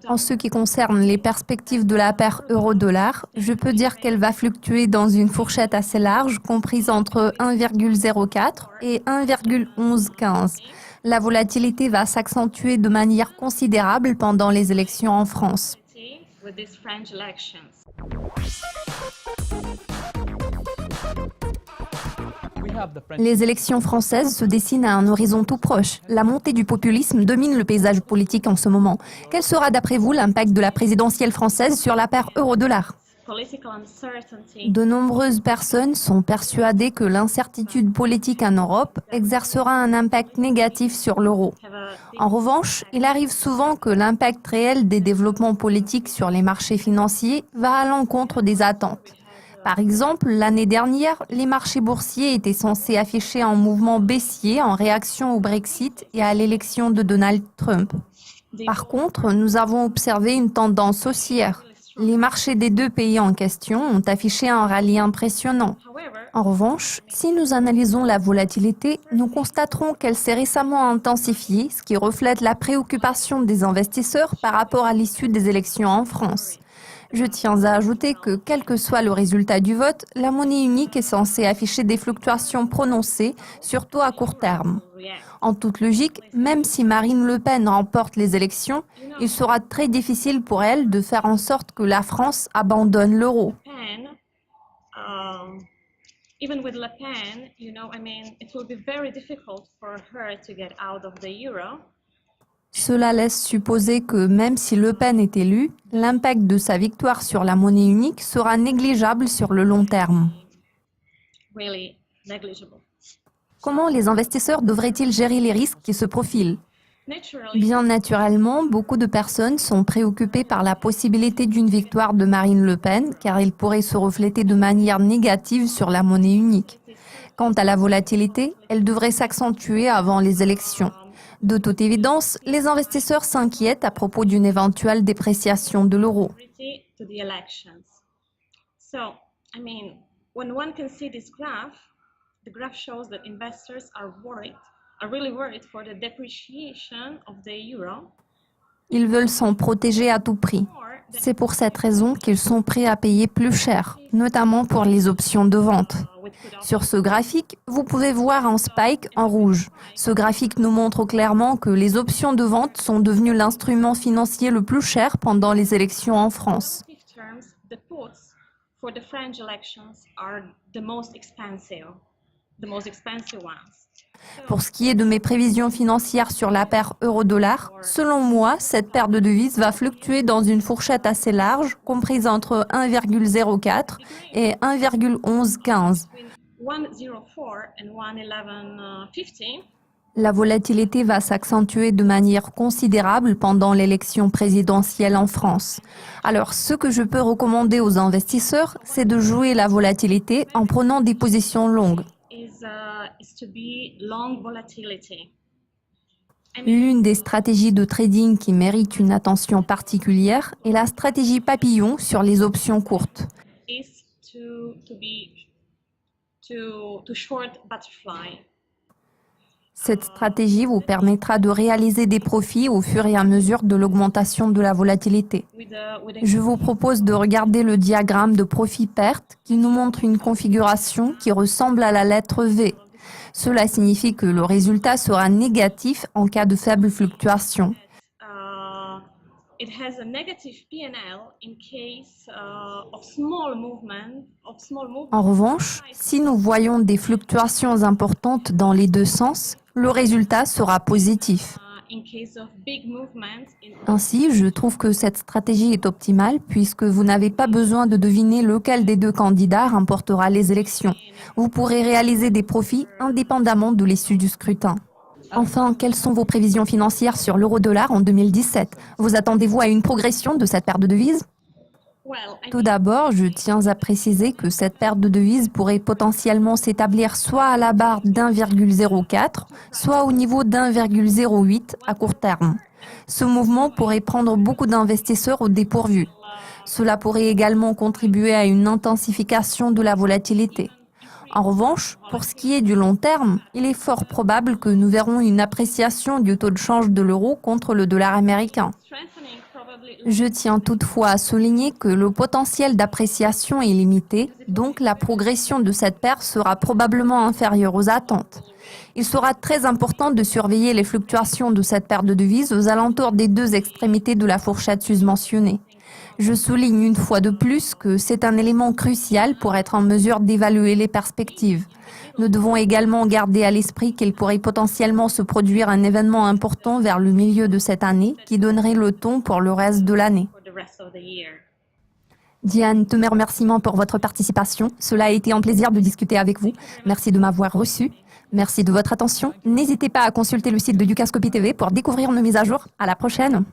En ce qui concerne les perspectives de la paire euro-dollar, je peux dire qu'elle va fluctuer dans une fourchette assez large, comprise entre 1,04 et 1,1115. La volatilité va s'accentuer de manière considérable pendant les élections en France. Les élections françaises se dessinent à un horizon tout proche. La montée du populisme domine le paysage politique en ce moment. Quel sera d'après vous l'impact de la présidentielle française sur la paire euro-dollar ? De nombreuses personnes sont persuadées que l'incertitude politique en Europe exercera un impact négatif sur l'euro. En revanche, il arrive souvent que l'impact réel des développements politiques sur les marchés financiers va à l'encontre des attentes. Par exemple, l'année dernière, les marchés boursiers étaient censés afficher un mouvement baissier en réaction au Brexit et à l'élection de Donald Trump. Par contre, nous avons observé une tendance haussière. Les marchés des deux pays en question ont affiché un rallye impressionnant. En revanche, si nous analysons la volatilité, nous constaterons qu'elle s'est récemment intensifiée, ce qui reflète la préoccupation des investisseurs par rapport à l'issue des élections en France. Je tiens à ajouter que, quel que soit le résultat du vote, la monnaie unique est censée afficher des fluctuations prononcées, surtout à court terme. En toute logique, même si Marine Le Pen remporte les élections, il sera très difficile pour elle de faire en sorte que la France abandonne l'euro. Even with Le Pen, it will be very difficult for her to get out of the euro. Cela laisse supposer que même si Le Pen est élu, l'impact de sa victoire sur la monnaie unique sera négligeable sur le long terme. Comment les investisseurs devraient-ils gérer les risques qui se profilent ? Bien naturellement, beaucoup de personnes sont préoccupées par la possibilité d'une victoire de Marine Le Pen, car il pourrait se refléter de manière négative sur la monnaie unique. Quant à la volatilité, elle devrait s'accentuer avant les élections. De toute évidence, les investisseurs s'inquiètent à propos d'une éventuelle dépréciation de l'euro. Ils veulent s'en protéger à tout prix. C'est pour cette raison qu'ils sont prêts à payer plus cher, notamment pour les options de vente. Sur ce graphique, vous pouvez voir un spike en rouge. Ce graphique nous montre clairement que les options de vente sont devenues l'instrument financier le plus cher pendant les élections en France. Pour ce qui est de mes prévisions financières sur la paire euro-dollar, selon moi, cette paire de devises va fluctuer dans une fourchette assez large, comprise entre 1,04 et 1,1115. La volatilité va s'accentuer de manière considérable pendant l'élection présidentielle en France. Alors, ce que je peux recommander aux investisseurs, c'est de jouer la volatilité en prenant des positions longues. L'une des stratégies de trading qui mérite une attention particulière est la stratégie papillon sur les options courtes. Cette stratégie vous permettra de réaliser des profits au fur et à mesure de l'augmentation de la volatilité. Je vous propose de regarder le diagramme de profit-perte qui nous montre une configuration qui ressemble à la lettre V. Cela signifie que le résultat sera négatif en cas de faible fluctuation. En revanche, si nous voyons des fluctuations importantes dans les deux sens, le résultat sera positif. Ainsi, je trouve que cette stratégie est optimale puisque vous n'avez pas besoin de deviner lequel des deux candidats remportera les élections. Vous pourrez réaliser des profits indépendamment de l'issue du scrutin. Enfin, quelles sont vos prévisions financières sur l'euro-dollar en 2017 ? Vous attendez-vous à une progression de cette paire de devises ? Tout d'abord, je tiens à préciser que cette paire de devises pourrait potentiellement s'établir soit à la barre d'1,04, soit au niveau d'1,08 à court terme. Ce mouvement pourrait prendre beaucoup d'investisseurs au dépourvu. Cela pourrait également contribuer à une intensification de la volatilité. En revanche, pour ce qui est du long terme, il est fort probable que nous verrons une appréciation du taux de change de l'euro contre le dollar américain. probably Je tiens toutefois à souligner que le potentiel d'appréciation est limité, donc la progression de cette paire sera probablement inférieure aux attentes. Il sera très important de surveiller les fluctuations de cette paire de devises aux alentours des deux extrémités de la fourchette susmentionnée. Je souligne une fois de plus que c'est un élément crucial pour être en mesure d'évaluer les perspectives. Nous devons également garder à l'esprit qu'il pourrait potentiellement se produire un événement important vers le milieu de cette année qui donnerait le ton pour le reste de l'année. for the rest of the year. Diane, tous mes remerciements pour votre participation. Cela a été un plaisir de discuter avec vous. Merci de m'avoir reçu. Merci de votre attention. N'hésitez pas à consulter le site de Dukascopy TV pour découvrir nos mises à jour. À la prochaine.